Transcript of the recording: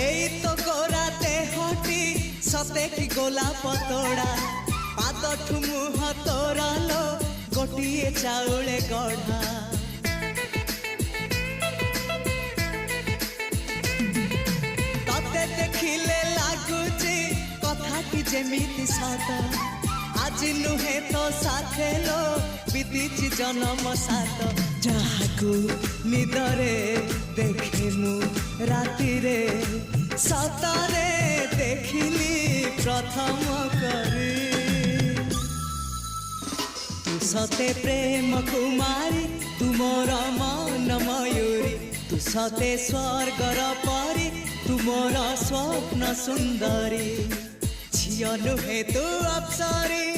এই তো গোরাতে হটি সতে কি গোলাপ তোড়া পাদঠু মুহ তোরালো গোটিয়ে চাউলে গড়া ততে দেখিলে লাগুছি কথাটি যেমিতি সত আজি নুহে তো সাথে লো বিদিছি জনম সাত যাহাকু নিদরে দেখে মু রাতিরে সতরে দেখিলি প্রথম করে তু সতে প্রেম কুমারী তুমর মন ময়ূরী তু সতে স্বর্গর পরি তুমর স্বপ্ন সুন্দরী ঝিও নুহে তু অপ্সরী